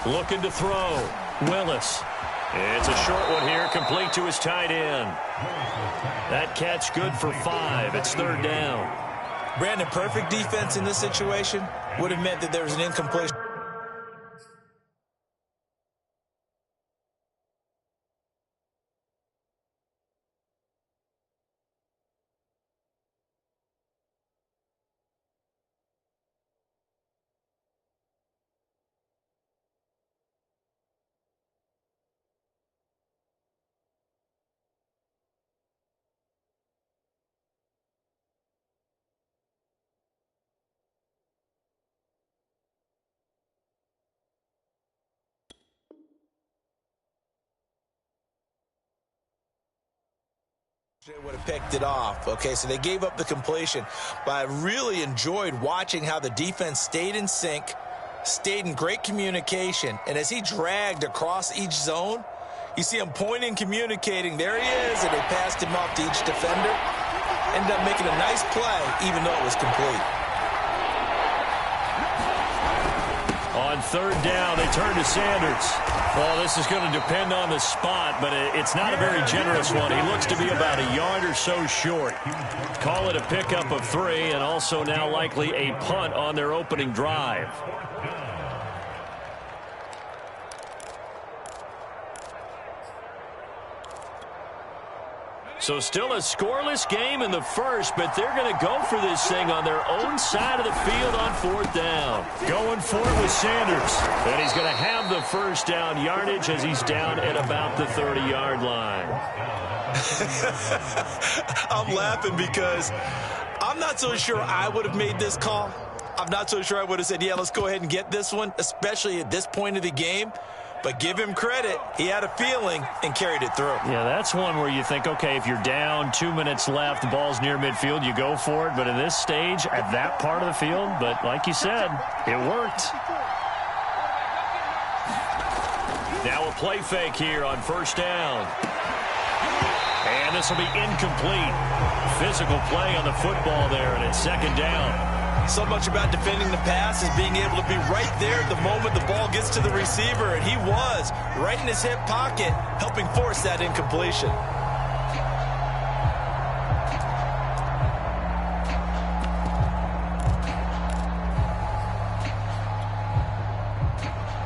Looking to throw. Willis. It's a short one here, complete to his tight end. That catch good for 5. It's 3rd down. Brandon, perfect defense in this situation would have meant that there was an incompletion. They would have picked it off. Okay, so they gave up the completion, but I really enjoyed watching how the defense stayed in sync, stayed in great communication, and as he dragged across each zone, you see him pointing, communicating. There he is, and they passed him off to each defender. Ended up making a nice play, even though it was complete. On 3rd down, they turn to Sanders. Well, this is going to depend on the spot, but it's not a very generous one. He looks to be about a yard or so short. Call it a pickup of 3, and also now likely a punt on their opening drive. So still a scoreless game in the first, but they're going to go for this thing on their own side of the field on 4th down. Going for it with Sanders. And he's going to have the first down yardage as he's down at about the 30-yard line. I'm laughing because I'm not so sure I would have made this call. I'm not so sure I would have said, yeah, let's go ahead and get this one, especially at this point of the game. But give him credit. He had a feeling and carried it through. Yeah, that's one where you think, okay, if you're down, 2 minutes left, the ball's near midfield, you go for it. But at this stage, at that part of the field, but like you said, it worked. Now a play fake here on 1st down. And this will be incomplete. Physical play on the football there, and it's 2nd down. So much about defending the pass is being able to be right there at the moment the ball gets to the receiver, and he was right in his hip pocket, helping force that incompletion.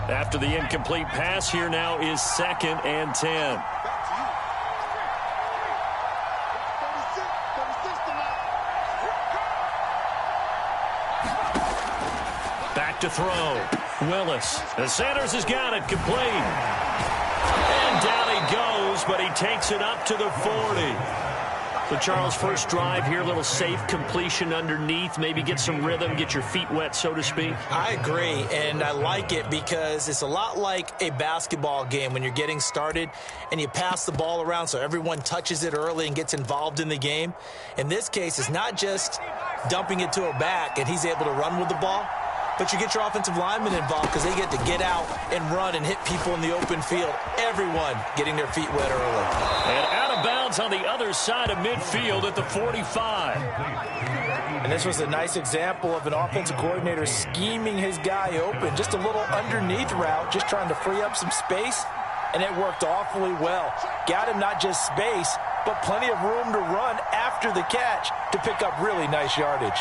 After the incomplete pass, here now is 2nd and 10. To throw. Willis. And Sanders has got it complete. And down he goes, but he takes it up to the 40. So, Charles, first drive here, a little safe completion underneath. Maybe get some rhythm, get your feet wet, so to speak. I agree, and I like it because it's a lot like a basketball game when you're getting started and you pass the ball around so everyone touches it early and gets involved in the game. In this case, it's not just dumping it to a back and he's able to run with the ball, but you get your offensive linemen involved because they get to get out and run and hit people in the open field. Everyone getting their feet wet early. And out of bounds on the other side of midfield at the 45. And this was a nice example of an offensive coordinator scheming his guy open. Just a little underneath route, just trying to free up some space, and it worked awfully well. Got him not just space, but plenty of room to run after the catch to pick up really nice yardage.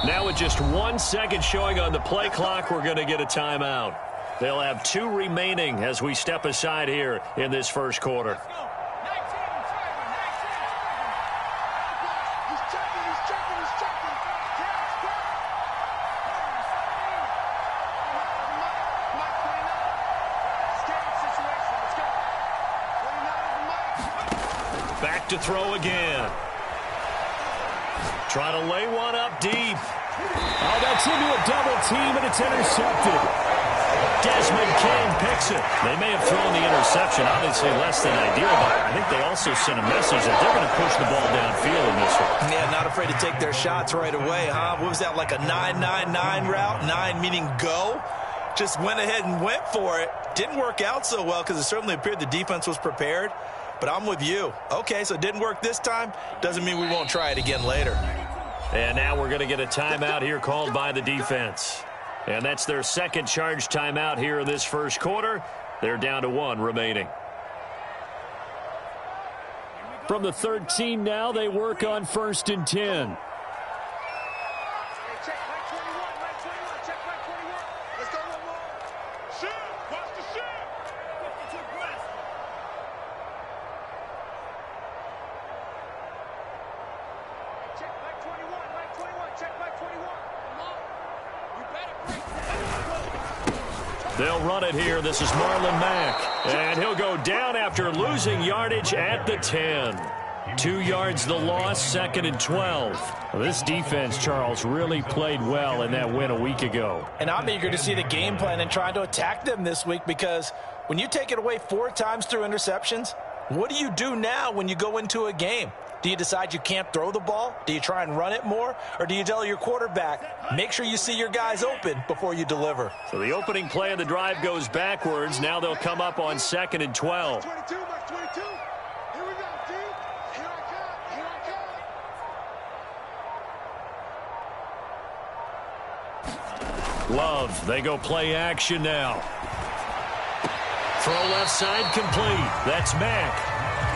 Now with just 1 second showing on the play clock, we're going to get a timeout. They'll have 2 remaining as we step aside here in this first quarter. Back to throw again. Try to lay one up deep. Oh, that's into a double team, and it's intercepted. Desmond King picks it. They may have thrown the interception, obviously less than ideal, but I think they also sent a message that they're going to push the ball downfield in this one. Yeah, not afraid to take their shots right away, huh? What was that, like a 9-9-9 route? 9 meaning go? Just went ahead and went for it. Didn't work out so well because it certainly appeared the defense was prepared. but I'm with you. Okay, so it didn't work this time. Doesn't mean we won't try it again later. And now we're going to get a timeout here called by the defense. And that's their second charge timeout here in this first quarter. They're down to 1 remaining. From the 13 now, they work on 1st and 10. They'll run it here. This is Marlon Mack. And he'll go down after losing yardage at the 10. 2 yards the loss, 2nd and 12. Well, this defense, Charles, really played well in that win a week ago. And I'm eager to see the game plan and trying to attack them this week, because when you take it away 4 times through interceptions, what do you do now when you go into a game? Do you decide you can't throw the ball? Do you try and run it more? Or do you tell your quarterback, make sure you see your guys open before you deliver? So the opening play of the drive goes backwards. Now they'll come up on 2nd and 12. 22, Mike 22. Here we go, D. Here I come. Here I come. Love, they go play action now. Throw left side complete. That's Mack.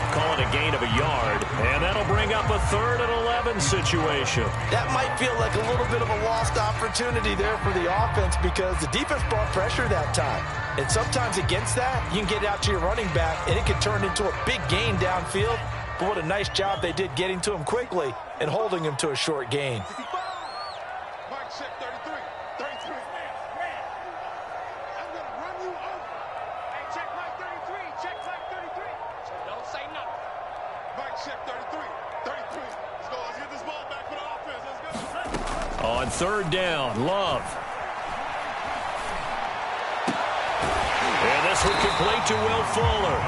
Call it a gain of a yard, and that'll bring up a 3rd and 11 situation. That might feel like a little bit of a lost opportunity there for the offense, because the defense brought pressure that time. And sometimes against that, you can get out to your running back, and it can turn into a big gain downfield. But what a nice job they did getting to him quickly and holding him to a short gain. Mike, check 33. 33. I'm going to run you over. Hey, check Mike 33. Check Mike 33. Don't say nothing. Mike, check 33. 33. Let's go. Let's get this ball back for the offense. Let's go. On 3rd down, Love. And this one complete to Will Fuller.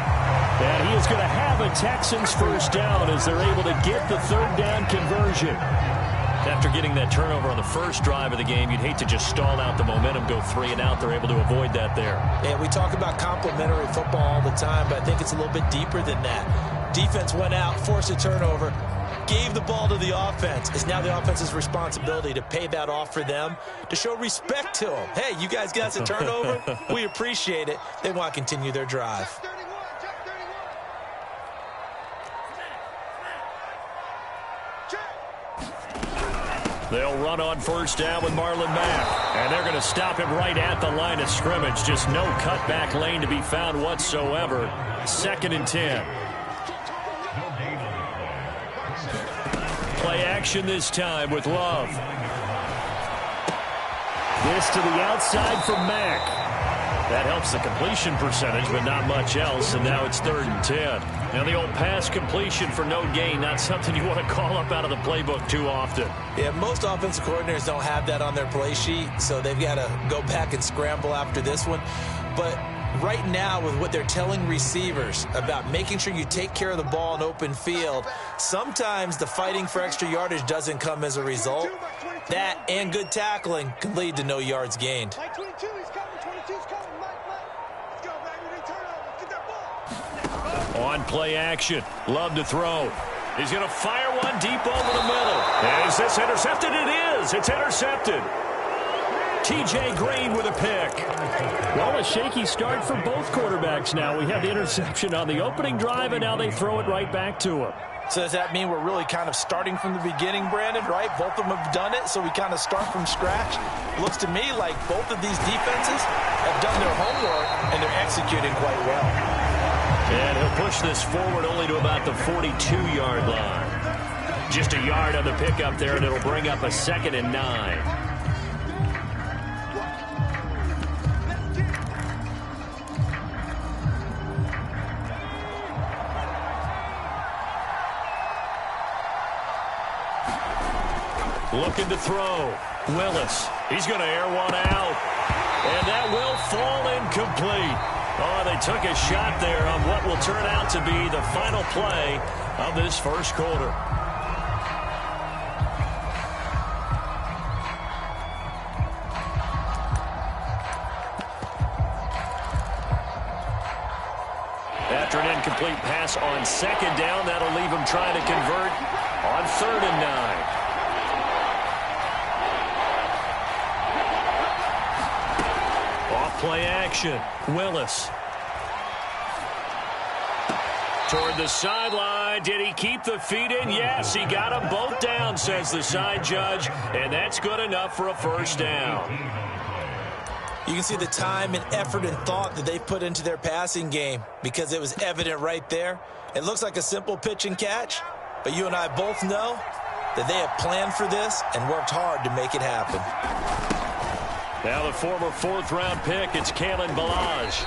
And he is going to have a Texans first down as they're able to get the 3rd down conversion. After getting that turnover on the first drive of the game, you'd hate to just stall out the momentum, go 3 and out. They're able to avoid that there. Yeah, we talk about complementary football all the time, but I think it's a little bit deeper than that. Defense went out, forced a turnover, gave the ball to the offense. It's now the offense's responsibility to pay that off for them, to show respect to them. Hey, you guys got us a turnover. We appreciate it. They want to continue their drive. Check 31. Check 31. Check. They'll run on 1st down with Marlon Mack. And they're going to stop him right at the line of scrimmage. Just no cutback lane to be found whatsoever. 2nd and 10. Play action this time with Love. This to the outside from Mack. That helps the completion percentage, but not much else. And now it's 3rd and 10. Now the old pass completion for no gain, not something you want to call up out of the playbook too often. Yeah, most offensive coordinators don't have that on their play sheet, so they've got to go back and scramble after this one. But right now, with what they're telling receivers about making sure you take care of the ball in open field, sometimes the fighting for extra yardage doesn't come as a result. That and good tackling can lead to no yards gained. Mike 22, he's coming. 22's coming. Mike. Let's go, baby. They turn over. Get that ball. On play action, Love to throw. He's going to fire one deep over the middle. Is this intercepted? It is. It's intercepted. T.J. Green with a pick. Well, a shaky start for both quarterbacks now. We had the interception on the opening drive, and now they throw it right back to him. So does that mean we're really kind of starting from the beginning, Brandon, right? Both of them have done it, so we kind of start from scratch. Looks to me like both of these defenses have done their homework, and they're executing quite well. And he'll push this forward only to about the 42-yard line. Just a yard on the pickup there, and it'll bring up a 2nd and 9. Looking to throw. Willis. He's going to air one out. And that will fall incomplete. Oh, they took a shot there on what will turn out to be the final play of this first quarter. After an incomplete incomplete pass on second down. That'll leave him trying to convert on 3rd and 9. Off play action. Willis. Toward the sideline. Did he keep the feet in? Yes, he got them both down, says the side judge, and that's good enough for a first down. You can see the time and effort and thought that they've put into their passing game because it was evident right there. It looks like a simple pitch and catch, but you and I both know that they have planned for this and worked hard to make it happen. Now the former 4th-round pick, it's Kalen Ballage.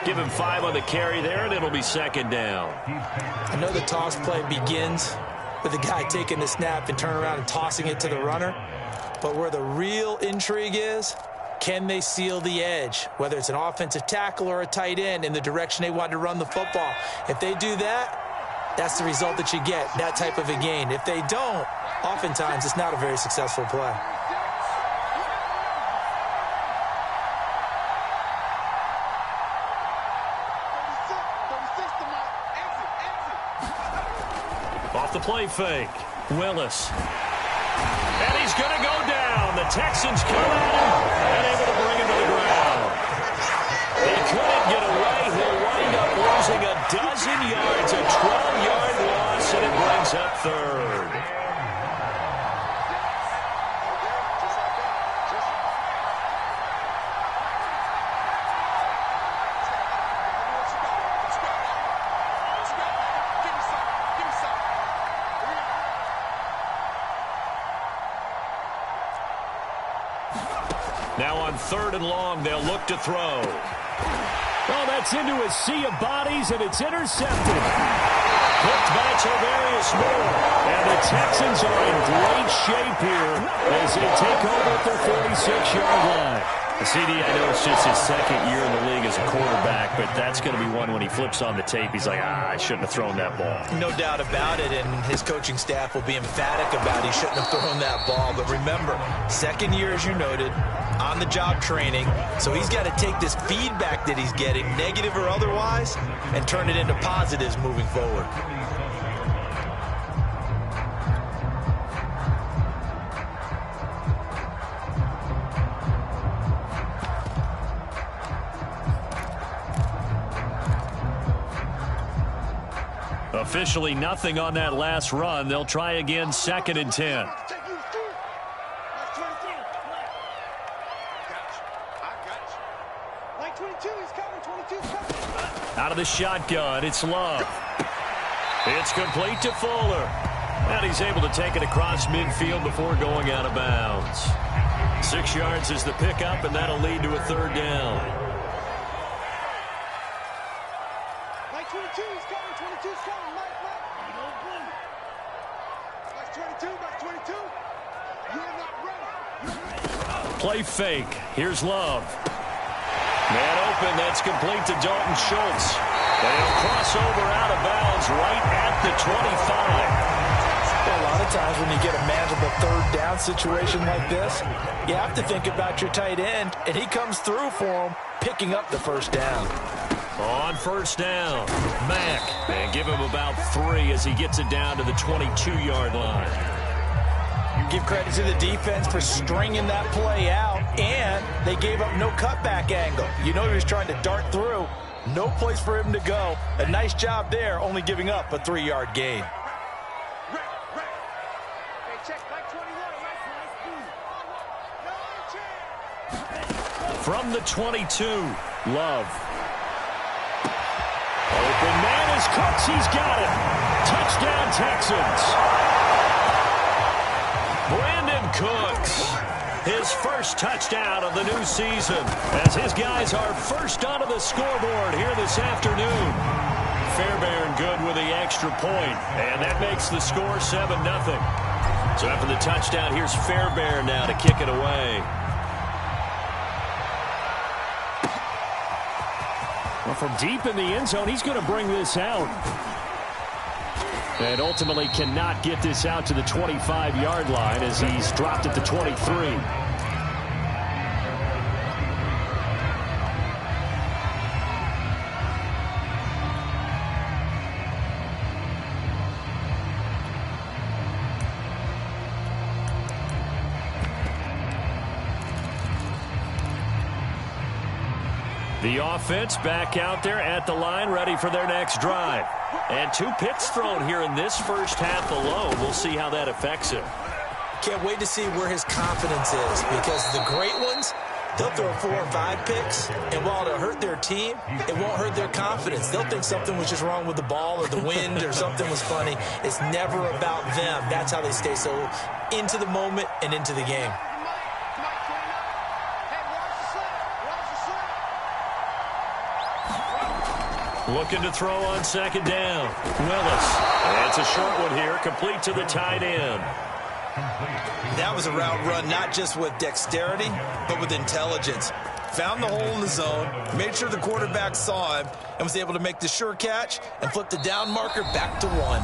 Give him 5 on the carry there, and it'll be 2nd down. I know the toss play begins with the guy taking the snap and turning around and tossing it to the runner, but where the real intrigue is, can they seal the edge, whether it's an offensive tackle or a tight end, in the direction they want to run the football? If they do that, that's the result that you get, that type of a gain. If they don't, oftentimes it's not a very successful play. Off the play fake, Willis. And he's going to go down. The Texans come at him and able to bring him to the ground. He couldn't get away. He'll wind up losing a dozen yards, a 12-yard loss, and it brings up 3rd. Now on 3rd and long, they'll look to throw. Oh, that's into a sea of bodies, and it's intercepted. Hooked by Tavarius Moore. And the Texans are in great shape here as they take over at their 46-yard line. CD, I know it's just his 2nd year in the league as a quarterback, but that's going to be one when he flips on the tape. He's like, I shouldn't have thrown that ball. No doubt about it, and his coaching staff will be emphatic about he shouldn't have thrown that ball. But remember, 2nd year, as you noted, on-the-job training, so he's got to take this feedback that he's getting, negative or otherwise, and turn it into positives moving forward. Officially nothing on that last run. They'll try again, 2nd and 10. Out of the shotgun, it's Love. It's complete to Fuller. And he's able to take it across midfield before going out of bounds. 6 yards is the pickup, and that'll lead to a 3rd down. Mike 22 is coming, 22 is coming, Mike. Mike 22, Mike 22. You're not ready. Play fake. Here's Love. Man open, that's complete to Dalton Schultz. They'll cross over out of bounds right at the 25. A lot of times when you get a manageable 3rd down situation like this, you have to think about your tight end, and he comes through for him, picking up the 1st down. On 1st down, Mack, and give him about 3 as he gets it down to the 22-yard line. Give credit to the defense for stringing that play out, and they gave up no cutback angle. You know he was trying to dart through. No place for him to go. A nice job there, only giving up a 3-yard gain. Hey, check Mike 21, Mike. From the 22, Love. Open man is Cooks. He's got it. Touchdown, Texans. Brandon Cooks, his first touchdown of the new season, as his guys are first onto the scoreboard here this afternoon. Fairbairn good with the extra point, and that makes the score 7-0. So after the touchdown, here's Fairbairn now to kick it away. Well, from deep in the end zone, he's going to bring this out. And ultimately cannot get this out to the 25-yard line as he's dropped at the 23. The offense back out there at the line, ready for their next drive. And 2 picks thrown here in this first half alone. We'll see how that affects him. Can't wait to see where his confidence is, because the great ones, they'll throw 4 or 5 picks, and while it'll hurt their team, it won't hurt their confidence. They'll think something was just wrong with the ball or the wind or something was funny. It's never about them. That's how they stay so into the moment and into the game. Looking to throw on second down. Willis. That's a short one here, complete to the tight end. That was a route run not just with dexterity, but with intelligence. Found the hole in the zone, made sure the quarterback saw him, and was able to make the sure catch and flip the down marker back to 1.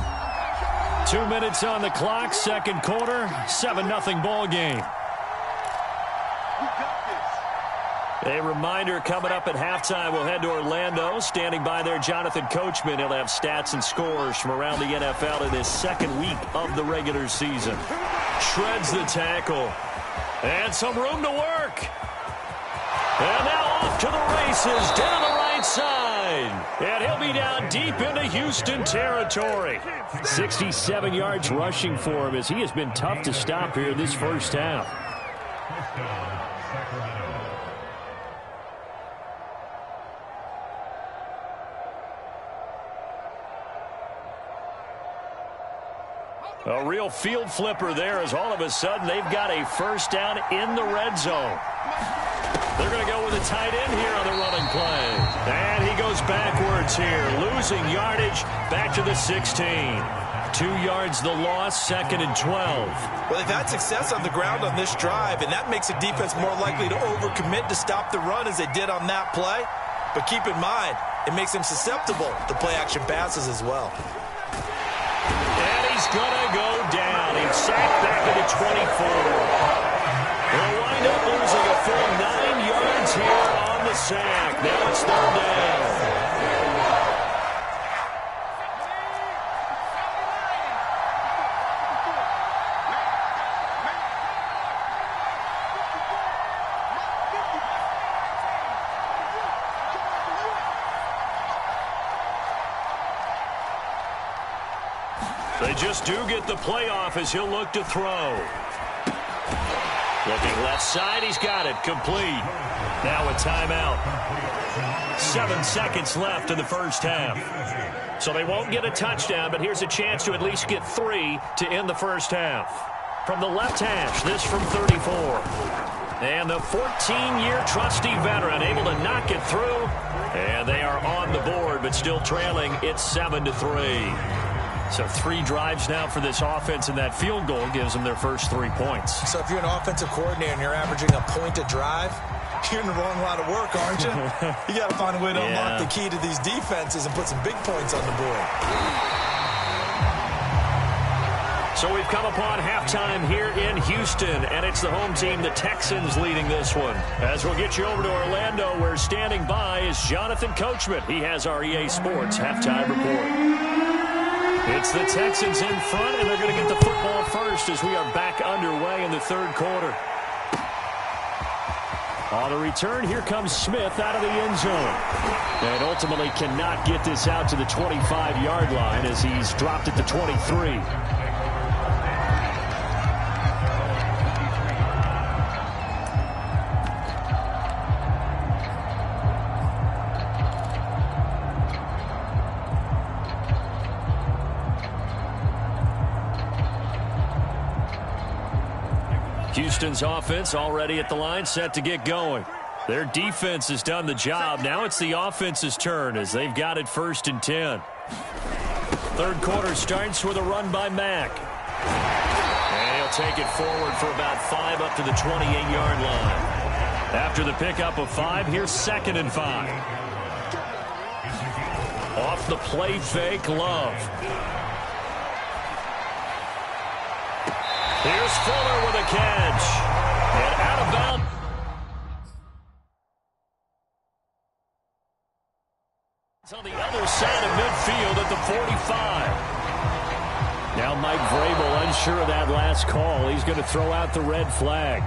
2 minutes on the clock, second quarter, 7-0 ball game. A reminder coming up at halftime, we'll head to Orlando. Standing by there, Jonathan Coachman. He'll have stats and scores from around the NFL in his second week of the regular season. Shreds the tackle. And some room to work. And now off to the races down the right side. And he'll be down deep into Houston territory. 67 yards rushing for him as he has been tough to stop here this first half. A real field flipper there as all of a sudden they've got a first down in the red zone. They're going to go with a tight end here on the running play. And he goes backwards here, losing yardage back to the 16. 2 yards the loss, 2nd and 12. Well, they've had success on the ground on this drive, and that makes the defense more likely to overcommit to stop the run as they did on that play. But keep in mind, it makes them susceptible to play-action passes as well. And he's going to go down. He's sacked back at the 24. They'll wind up losing a full 9 yards here on the sack. Now it's 3rd down. They just do get the playoff as he'll look to throw. Looking left side, he's got it, complete. Now a timeout. 7 seconds left in the first half. So they won't get a touchdown, but here's a chance to at least get 3 to end the first half. From the left hash, this from 34. And the 14-year trusty veteran able to knock it through. And they are on the board, but still trailing. It's 7-3. So 3 drives now for this offense, and that field goal gives them their first 3 points. So if you're an offensive coordinator and you're averaging a point a drive, you're in the wrong line of work, aren't you? You got to find a way to unlock the key to these defenses and put some big points on the board. So we've come upon halftime here in Houston, and it's the home team, the Texans, leading this one. As we'll get you over to Orlando, where standing by is Jonathan Coachman. He has our EA Sports halftime report. It's the Texans in front, and they're going to get the football first as we are back underway in the 3rd quarter. On the return, here comes Smith out of the end zone. And ultimately cannot get this out to the 25-yard line as he's dropped at the 23. Houston's offense already at the line, set to get going. Their defense has done the job. Now it's the offense's turn as they've got it 1st and 10. 3rd quarter starts with a run by Mack. And he'll take it forward for about 5 up to the 28-yard line. After the pickup of 5, here's 2nd and 5. Off the play fake, Love. Here's Fuller with a catch. And out of bounds. It's on the other side of midfield at the 45. Now Mike Vrabel unsure of that last call. He's going to throw out the red flag.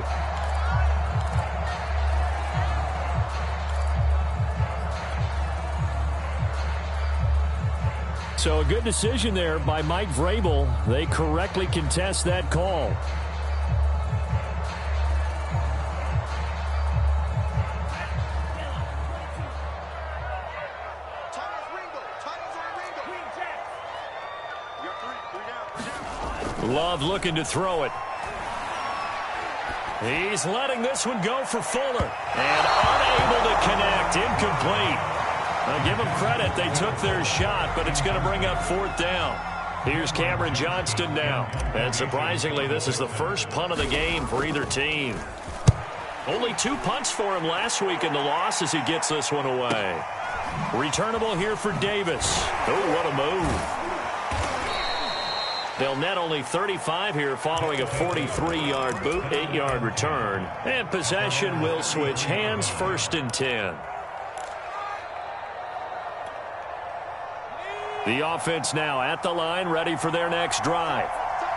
So a good decision there by Mike Vrabel. They correctly contest that call. Love looking to throw it. He's letting this one go for Fuller. And unable to connect. Incomplete. Now give them credit. They took their shot, but it's going to bring up 4th down. Here's Cameron Johnston now. And surprisingly, this is the first punt of the game for either team. Only 2 punts for him last week in the loss as he gets this one away. Returnable here for Davis. Oh, what a move. They'll net only 35 here following a 43-yard boot, 8-yard return. And possession will switch hands, 1st and 10. The offense now at the line, ready for their next drive.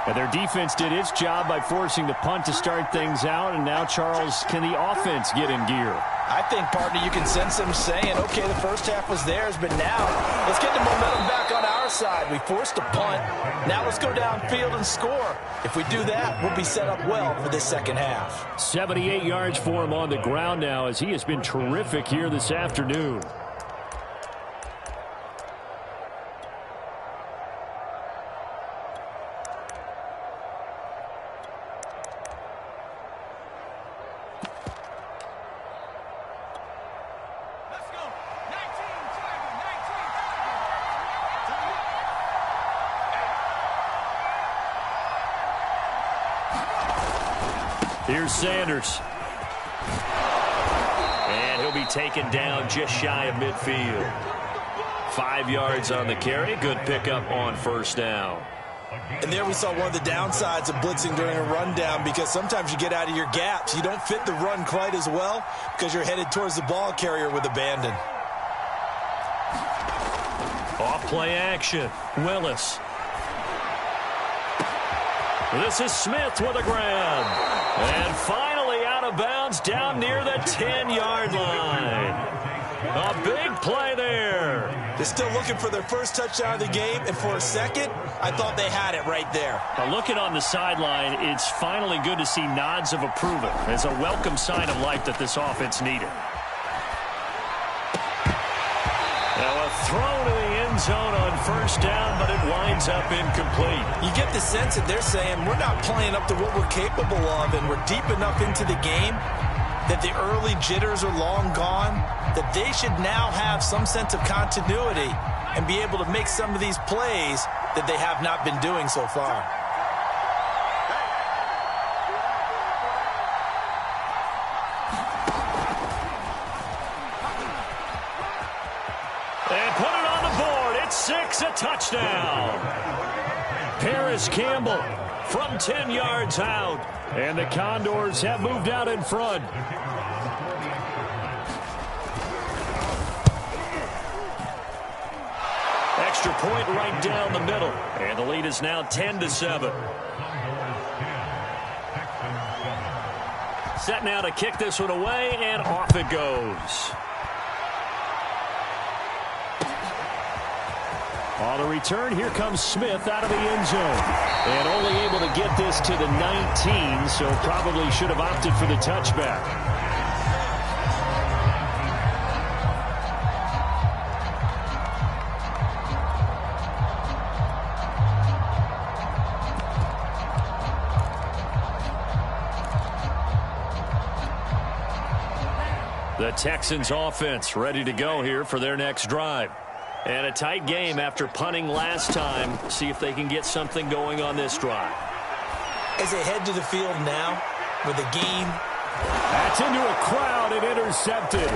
And their defense did its job by forcing the punt to start things out. And now, Charles, can the offense get in gear? I think, partner, you can sense them saying, okay, the first half was theirs, but now let's get the momentum back on our side. We forced a punt. Now let's go downfield and score. If we do that, we'll be set up well for this second half. 78 yards for him on the ground now as he has been terrific here this afternoon. Here's Sanders. And he'll be taken down just shy of midfield. 5 yards on the carry. Good pickup on 1st down. And there we saw one of the downsides of blitzing during a rundown, because sometimes you get out of your gaps. You don't fit the run quite as well because you're headed towards the ball carrier with abandon. Off play action. Willis. This is Smith with a grab. And finally out of bounds down near the 10-yard line. A big play there. They're still looking for their first touchdown of the game, and for a second, I thought they had it right there. Now looking on the sideline, it's finally good to see nods of approval. It's a welcome sign of life that this offense needed. Now a throw to the end zone on 1st down, but it winds up incomplete. You get the sense that they're saying we're not playing up to what we're capable of, and we're deep enough into the game that the early jitters are long gone, that they should now have some sense of continuity and be able to make some of these plays that they have not been doing so far. And put it on the board. It's 6, a touchdown. Paris Campbell from 10 yards out. And the Condors have moved out in front. Extra point right down the middle. And the lead is now 10-7. Set now to kick this one away, and off it goes. On the return, here comes Smith out of the end zone. And only able to get this to the 19, so probably should have opted for the touchback. The Texans offense ready to go here for their next drive. And a tight game after punting last time. See if they can get something going on this drive. As they head to the field now with a gain. That's into a crowd and intercepted.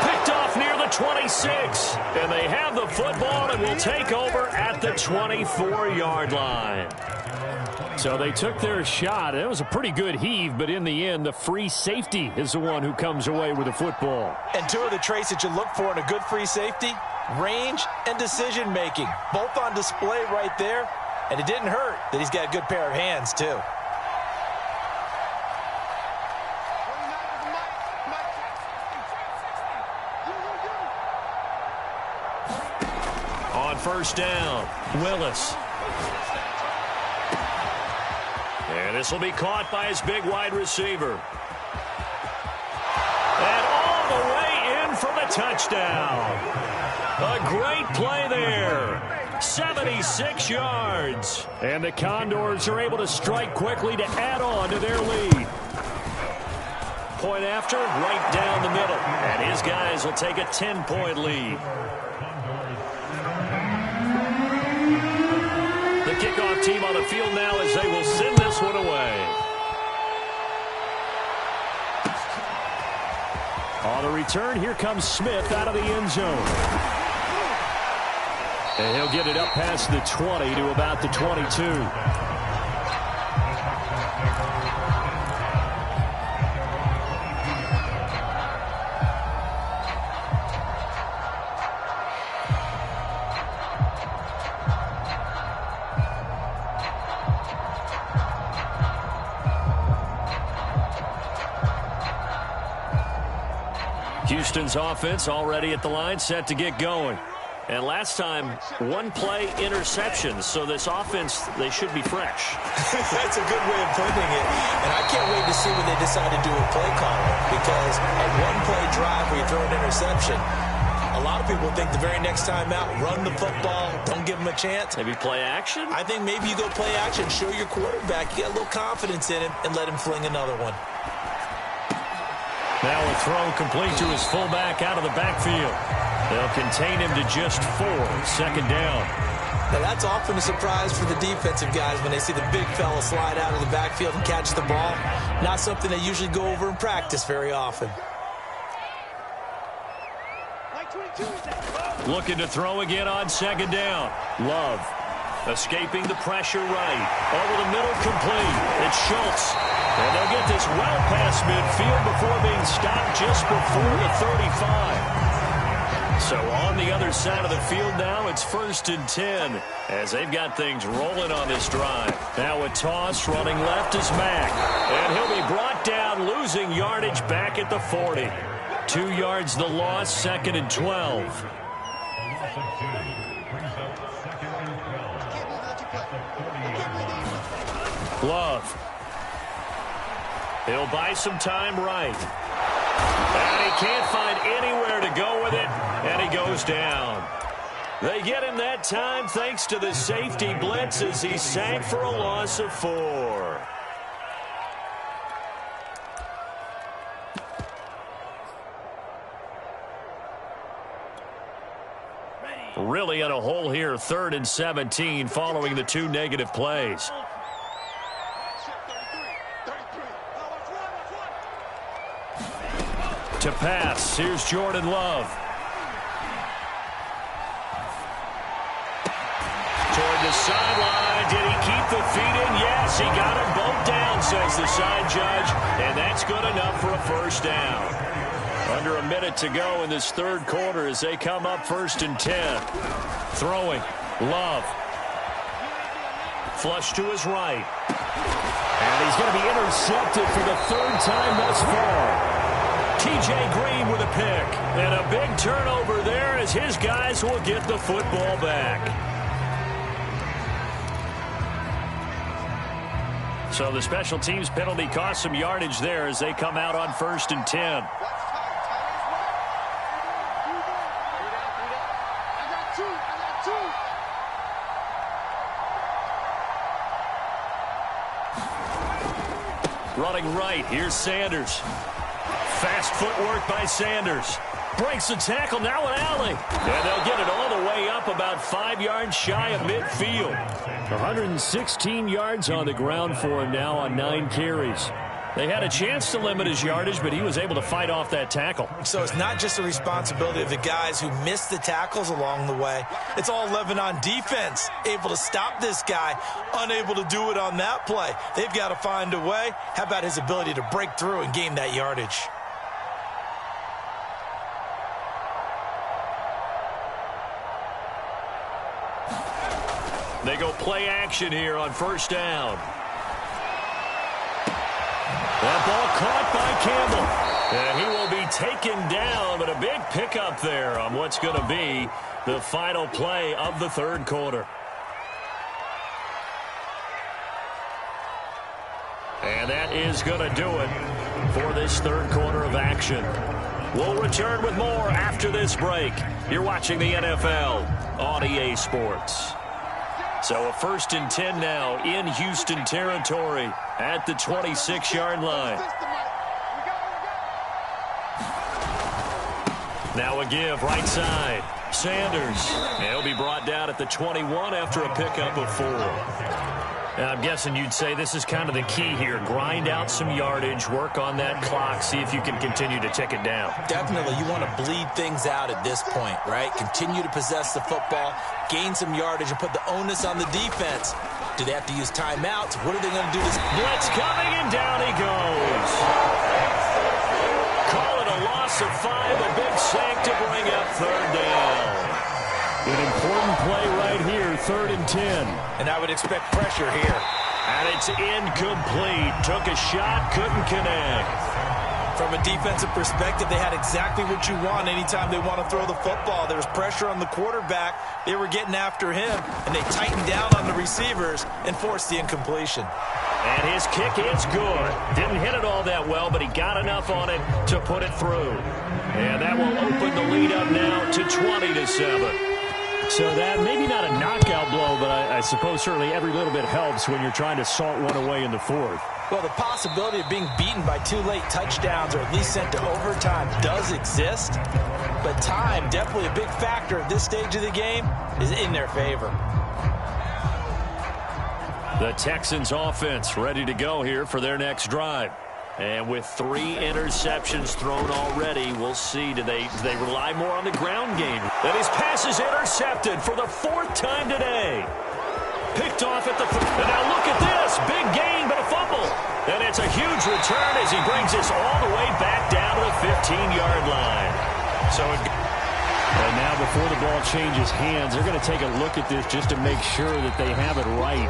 Picked off near the 26. And they have the football and will take over at the 24-yard line. So they took their shot. It was a pretty good heave, but in the end, the free safety is the one who comes away with the football. And two of the traits that you look for in a good free safety, range and decision-making, both on display right there. And it didn't hurt that he's got a good pair of hands, too. On on first down. Willis. And this will be caught by his big wide receiver. And all the way in for the touchdown. A great play there. 76 yards. And the Condors are able to strike quickly to add on to their lead. Point after, right down the middle. And his guys will take a 10-point lead. The kickoff team on the field now as they will send this one away. On the return, here comes Smith out of the end zone. And he'll get it up past the 20 to about the 22. Houston's offense already at the line, set to get going. And last time, one-play interceptions, so this offense, they should be fresh. That's a good way of putting it. And I can't wait to see what they decide to do with play calling, because a one-play drive where you throw an interception, a lot of people think the very next time out, run the football, don't give them a chance. Maybe play action? I think maybe you go play action, show your quarterback, you got a little confidence in him, and let him fling another one. Now a throw complete to his fullback out of the backfield. They'll contain him to just 4, second down. Now that's often a surprise for the defensive guys when they see the big fella slide out of the backfield and catch the ball. Not something they usually go over in practice very often. Looking to throw again on second down. Love escaping the pressure right. Over the middle, complete. It's Schultz. And they'll get this well past midfield before being stopped just before the 35. So on the other side of the field now, it's 1st and 10 as they've got things rolling on this drive. Now a toss, running left is Mack. And he'll be brought down, losing yardage back at the 40. 2 yards the loss, 2nd and 12. Love. He'll buy some time right. And he can't find anywhere to go with it, and he goes down. They get him that time thanks to the safety blitz as he sank for a loss of 4. Really in a hole here, 3rd and 17 following the 2 negative plays. To pass, here's Jordan Love. Toward the sideline, did he keep the feet in? Yes, he got them both down, says the side judge, and that's good enough for a first down. Under a minute to go in this 3rd quarter as they come up 1st and 10. Throwing, Love. Flush to his right. And he's going to be intercepted for the 3rd time thus far. T.J. Green with a pick. And a big turnover there as his guys will get the football back. So the special teams penalty cost some yardage there as they come out on 1st and 10. Running right, here's Sanders. Fast footwork by Sanders. Breaks the tackle, now an alley. And they'll get it all the way up about 5 yards shy of midfield. 116 yards on the ground for him now on 9 carries. They had a chance to limit his yardage, but he was able to fight off that tackle. So it's not just the responsibility of the guys who missed the tackles along the way. It's all 11 on defense, able to stop this guy, unable to do it on that play. They've got to find a way. How about his ability to break through and gain that yardage? They go play action here on 1st down. That ball caught by Campbell. And he will be taken down, but a big pickup there on what's going to be The final play of the third quarter. And that is going to do it for this third quarter of action. We'll return with more after this break. You're watching the NFL on EA Sports. So a 1st and 10 now in Houston territory at the 26-yard line. Now a give right side. Sanders. He'll be brought down at the 21 after a pickup of 4. I'm guessing you'd say this is kind of the key here. Grind out some yardage, work on that clock, see if you can continue to tick it down. Definitely. You want to bleed things out at this point, right? Continue to possess the football, gain some yardage, and put the onus on the defense. Do they have to use timeouts? What are they going to do? Blitz coming, and down he goes. Call it a loss of 5, a big sack to bring up third down. An important play right here, 3rd and 10. And I would expect pressure here. And it's incomplete. Took a shot, couldn't connect. From a defensive perspective, they had exactly what you want anytime they want to throw the football. There was pressure on the quarterback. They were getting after him, and they tightened down on the receivers and forced the incompletion. And his kick is good. Didn't hit it all that well, but he got enough on it to put it through. And that will open the lead up now to 20-7. So that, maybe not a knockout blow, but I suppose certainly every little bit helps when you're trying to salt one away in the 4th. Well, the possibility of being beaten by 2 late touchdowns or at least sent to overtime does exist. But time, definitely a big factor at this stage of the game, is in their favor. The Texans offense ready to go here for their next drive. And with 3 interceptions thrown already, we'll see, do they rely more on the ground game? And his pass is intercepted for the 4th time today. Picked off at the... And now look at this. Big gain, but a fumble. And it's a huge return as he brings us all the way back down to the 15-yard line. And now before the ball changes hands, they're going to take a look at this just to make sure that they have it right.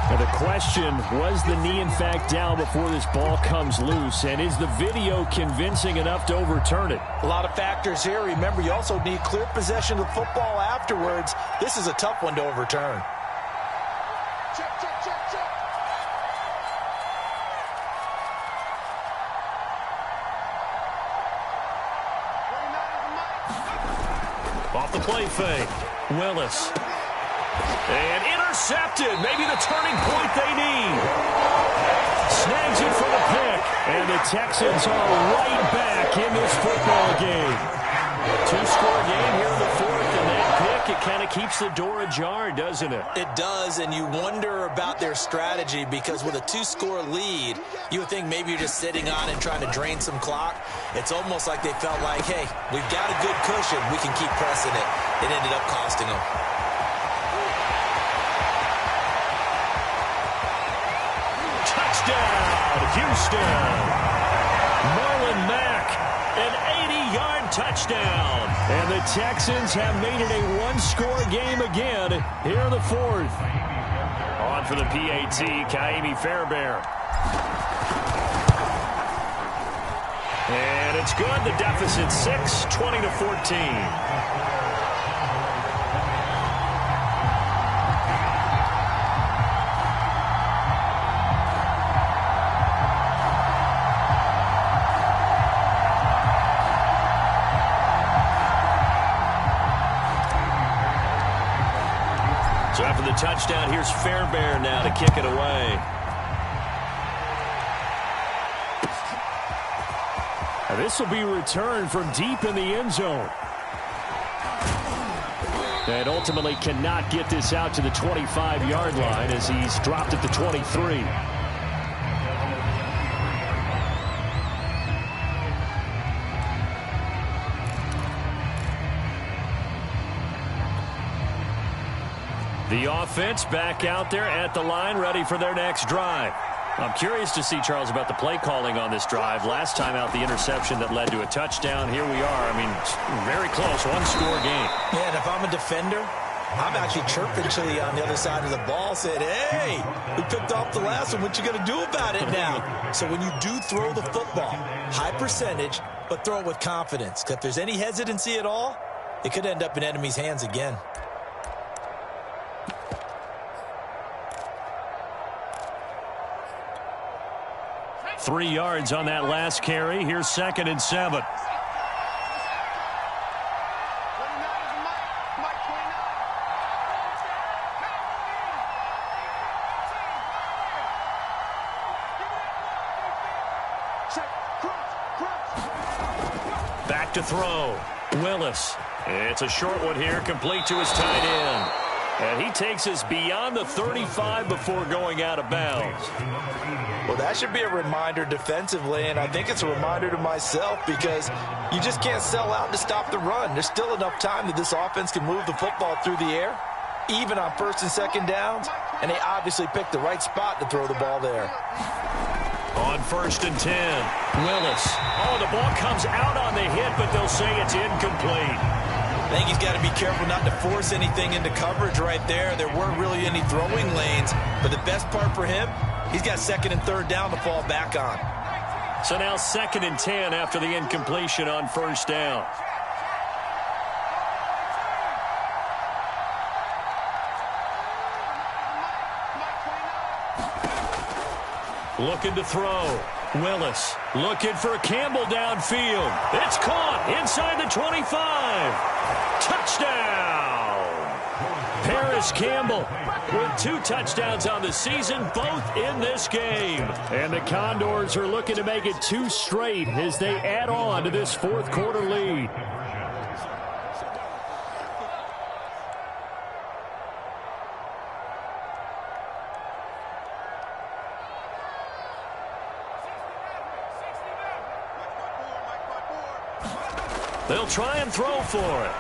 Now the question, was the knee in fact down before this ball comes loose? And is the video convincing enough to overturn it? A lot of factors here. Remember, you also need clear possession of the football afterwards. This is a tough one to overturn. Check, check, check, check. Off the play fake. Willis. And intercepted. Maybe the turning point they need. Snags it for the pick. And the Texans are right back in this football game. 2-score game here in the 4th. And that pick, it kind of keeps the door ajar, doesn't it? It does, and you wonder about their strategy because with a 2-score lead, you would think maybe you're just sitting on and trying to drain some clock. It's almost like they felt like, hey, we've got a good cushion. We can keep pressing it. It ended up costing them. Touchdown, Houston. Marlon Mack, an 80-yard touchdown. And the Texans have made it a 1-score game again here in the 4th. On for the PAT, Kaimi Fairbairn. And it's good. The deficit 6, 20-14. So after the touchdown, here's Fairbairn now to kick it away. And this will be returned from deep in the end zone. And ultimately cannot get this out to the 25-yard line as he's dropped at the 23. The offense back out there at the line, ready for their next drive. I'm curious to see, Charles, about the play calling on this drive. Last time out, the interception that led to a touchdown. Here we are. I mean, very close, 1-score game. Yeah, and if I'm a defender, I'm actually chirping Chili on the other side of the ball, saying, hey, we picked off the last one. What you going to do about it now? So when you do throw the football, high percentage, but throw it with confidence. If there's any hesitancy at all, it could end up in enemy's hands again. Three yards on that last carry. Here's 2nd and 7. Back to throw. Willis. It's a short one here, complete to his tight end. And he takes us beyond the 35 before going out of bounds. Well, that should be a reminder defensively, and I think it's a reminder to myself because you just can't sell out to stop the run. There's still enough time that this offense can move the football through the air, even on 1st and 2nd downs, and they obviously picked the right spot to throw the ball there. On 1st and 10, Willis. Oh, the ball comes out on the hit, but they'll say it's incomplete. I think he's got to be careful not to force anything into coverage right there. There weren't really any throwing lanes, but the best part for him, he's got 2nd and 3rd down to fall back on. So now 2nd and 10 after the incompletion on 1st down. Looking to throw. Willis looking for Campbell downfield. It's caught inside the 25. Touchdown! Paris Campbell with 2 touchdowns on the season, both in this game. And the Condors are looking to make it 2 straight as they add on to this 4th quarter lead. They'll try and throw for it.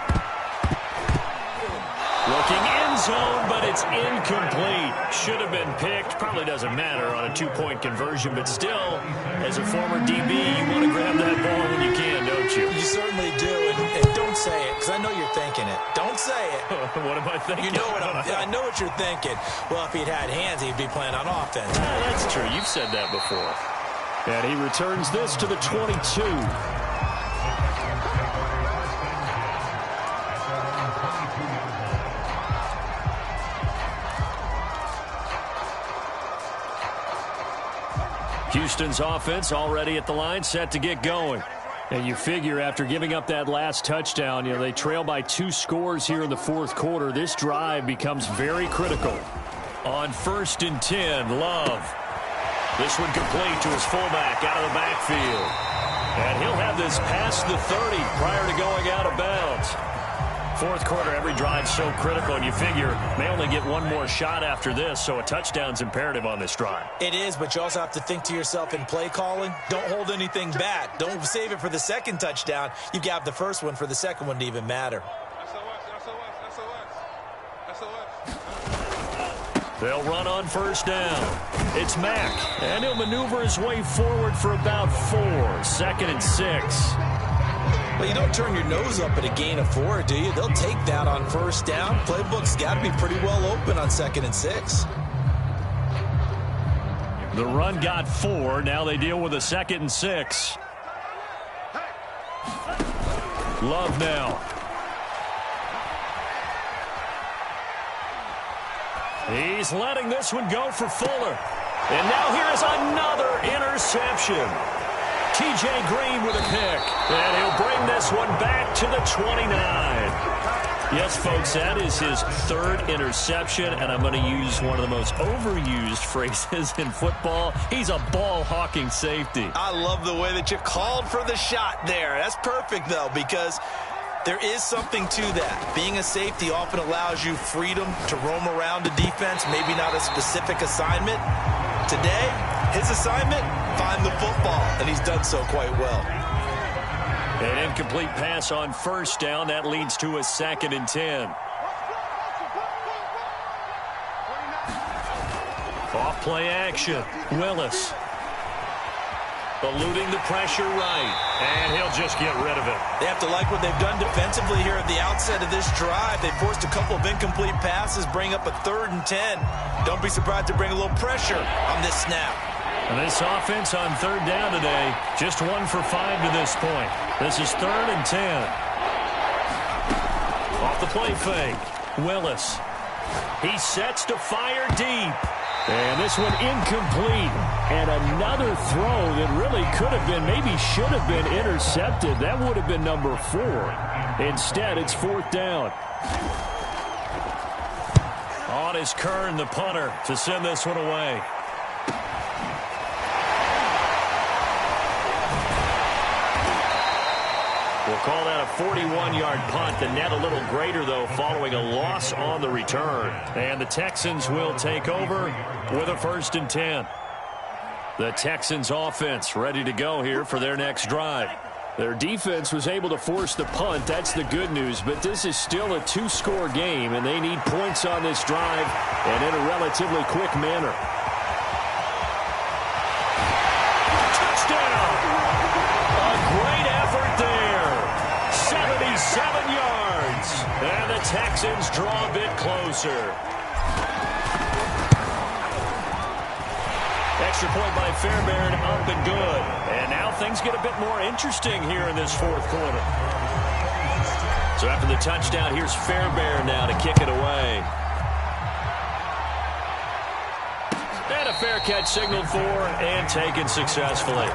Looking end zone, but it's incomplete. Should have been picked. Probably doesn't matter on a 2-point conversion, but still, as a former DB, you want to grab that ball when you can, don't you? You certainly do, and don't say it, because I know you're thinking it. Don't say it. What am I thinking? You know what I know what you're thinking. Well, if he'd had hands, he'd be playing on offense. That's true. You've said that before. And he returns this to the 22. Houston's offense already at the line, set to get going. And you figure after giving up that last touchdown, they trail by 2 scores here in the 4th quarter. This drive becomes very critical. On 1st and 10, Love. This one complete to his fullback out of the backfield. And he'll have this past the 30 prior to going out of bounds. 4th quarter, every drive so critical, and you figure may only get 1 more shot after this, so a touchdown's imperative on this drive. It is, but you also have to think to yourself in play calling, don't hold anything back. Don't save it for the 2nd touchdown. You've got the 1st one for the 2nd one to even matter. They'll run on 1st down. It's Mack, and he'll maneuver his way forward for about 4. 2nd and 6. Well, you don't turn your nose up at a gain of 4, do you? They'll take that on 1st down. Playbook's got to be pretty well open on 2nd and 6. The run got 4. Now they deal with a 2nd and 6. Love now. He's letting this one go for Fuller. And now here is another interception. T.J. Green with a pick. And he'll bring this one back to the 29. Yes, folks, that is his 3rd interception, and I'm going to use one of the most overused phrases in football. He's a ball-hawking safety. I love the way that you called for the shot there. That's perfect, though, because there is something to that. Being a safety often allows you freedom to roam around the defense, maybe not a specific assignment. Today, his assignment, find the football, and he's done so quite well. An incomplete pass on 1st down. That leads to a 2nd and 10. Off play action. Willis. Eluding the pressure right. And he'll just get rid of it. They have to like what they've done defensively here at the outset of this drive. They forced a couple of incomplete passes, bring up a 3rd and 10. Don't be surprised to bring a little pressure on this snap. And this offense on third down today, just 1 for 5 to this point. This is 3rd and 10. Off the play fake, Willis. He sets to fire deep. And this one incomplete. And another throw that really could have been, maybe should have been intercepted. That would have been number 4. Instead, it's 4th down. On is Kern, the punter, to send this one away. We'll call that a 41-yard punt. The net a little greater, though, following a loss on the return. And the Texans will take over with a 1st and 10. The Texans offense ready to go here for their next drive. Their defense was able to force the punt. That's the good news. But this is still a 2-score game, and they need points on this drive and in a relatively quick manner. Touchdown! A great effort there. 77 yards. And the Texans draw a bit closer. Extra point by Fairbairn, up and good. And now things get a bit more interesting here in this 4th quarter. So after the touchdown, here's Fairbairn now to kick it away. And a fair catch signaled for and taken successfully.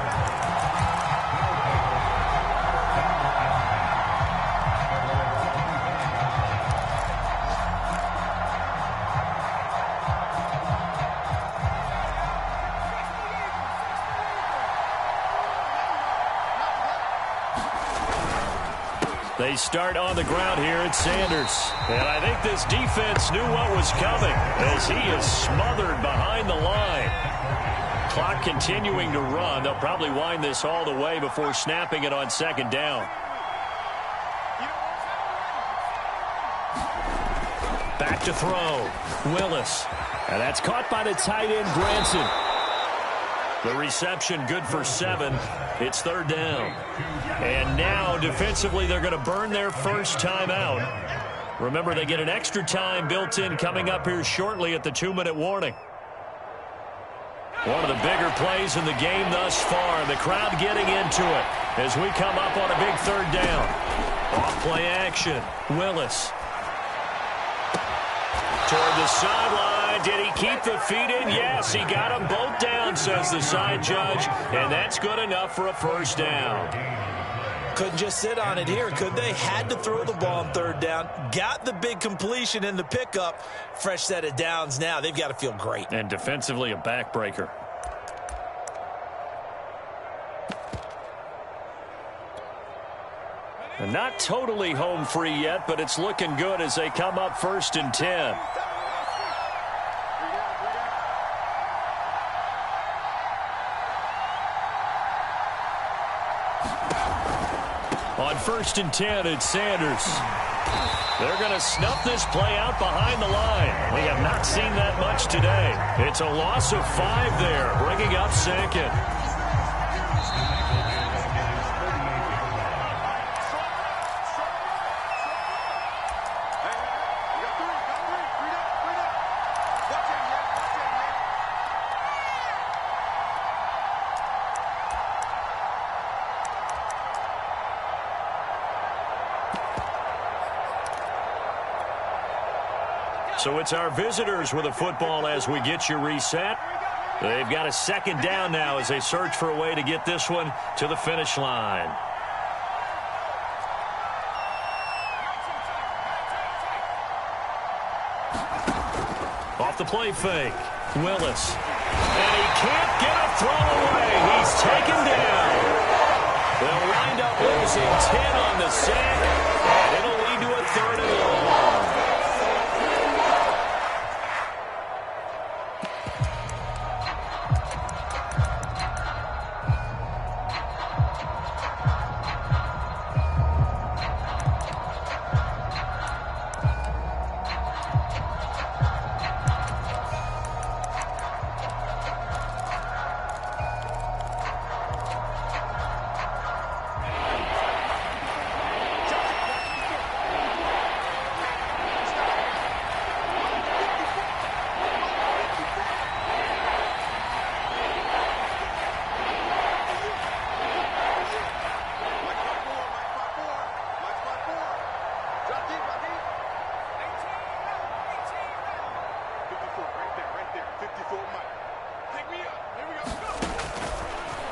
They start on the ground here at Sanders. And I think this defense knew what was coming as he is smothered behind the line. Clock continuing to run. They'll probably wind this all the way before snapping it on 2nd down. Back to throw. Willis. And that's caught by the tight end, Branson. The reception good for 7. It's 3rd down. And now, defensively, they're going to burn their first time out. Remember, they get an extra time built in coming up here shortly at the 2-minute warning. One of the bigger plays in the game thus far, and the crowd getting into it as we come up on a big 3rd down. Off-play action. Willis. Toward the sideline. Did he keep the feet in? Yes, he got them both down, says the side judge, and that's good enough for a 1st down. Couldn't just sit on it here, could they? Had to throw the ball on 3rd down. Got the big completion in the pickup. Fresh set of downs now. They've got to feel great. And defensively, a backbreaker. And not totally home free yet, but it's looking good as they come up 1st and 10. On 1st and 10, it's Sanders. They're going to snuff this play out behind the line. We have not seen that much today. It's a loss of 5 there, bringing up 2nd. So it's our visitors with a football as we get you reset. They've got a 2nd down now as they search for a way to get this one to the finish line. Off the play fake, Willis. And he can't get a throw away. He's taken down. They'll wind up losing 10 on the sack, and it'll lead to a 3rd and long.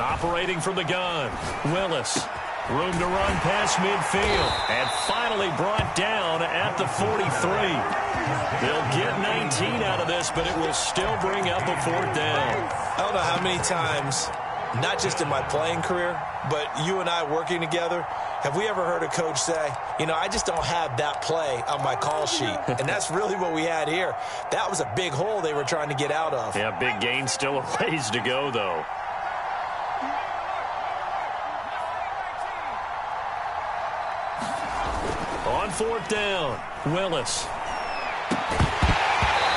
Operating from the gun, Willis. Room to run past midfield. And finally brought down at the 43. They'll get 19 out of this, but it will still bring up a 4th down. I don't know how many times, not just in my playing career, but you and I working together, have we ever heard a coach say, you know, I just don't have that play on my call sheet. And that's really what we had here. That was a big hole they were trying to get out of. Yeah, big gain, still a ways to go, though. On 4th down, Willis.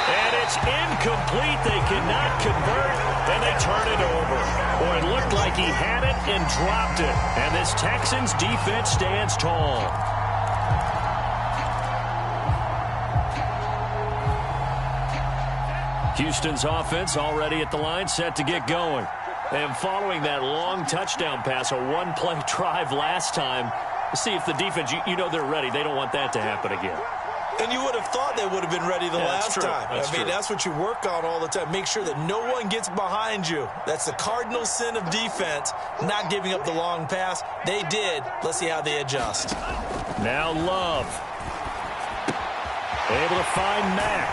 And it's incomplete. They cannot convert, and they turn it over. Boy, it looked like he had it and dropped it. And this Texans defense stands tall. Houston's offense already at the line, set to get going. And following that long touchdown pass, a one-play drive last time, see if the defense, you know they're ready. They don't want that to happen again. And you would have thought they would have been ready the last time. I mean, that's what you work on all the time. Make sure that no one gets behind you. That's the cardinal sin of defense, not giving up the long pass. They did. Let's see how they adjust. Now Love. Able to find Mack.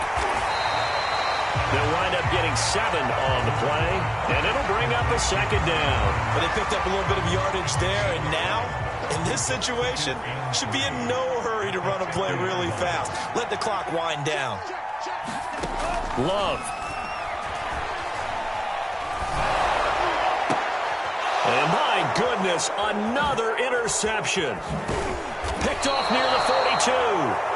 They'll wind up getting 7 on the play, and it'll bring up a 2nd down. But they picked up a little bit of yardage there, and now, in this situation, should be in no hurry to run a play really fast. Let the clock wind down. Love. And my goodness, another interception. Picked off near the 42.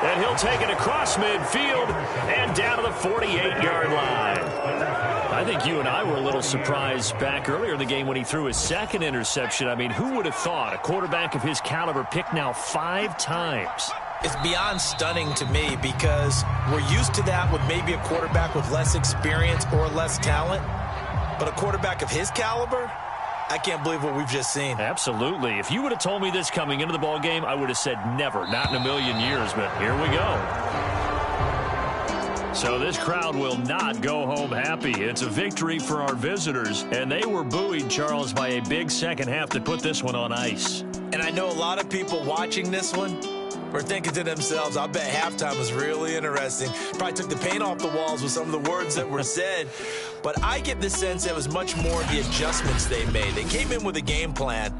And he'll take it across midfield and down to the 48-yard line. I think you and I were a little surprised back earlier in the game when he threw his 2nd interception. I mean, who would have thought a quarterback of his caliber picked now 5 times? It's beyond stunning to me because we're used to that with maybe a quarterback with less experience or less talent. But a quarterback of his caliber, I can't believe what we've just seen. Absolutely. If you would have told me this coming into the ball game, I would have said never, not in a million years, but here we go. So this crowd will not go home happy. It's a victory for our visitors, and they were buoyed, Charles, by a big second half that put this one on ice. And I know a lot of people watching this one were thinking to themselves, I bet halftime was really interesting. Probably took the paint off the walls with some of the words that were said. But I get the sense it was much more the adjustments they made. They came in with a game plan.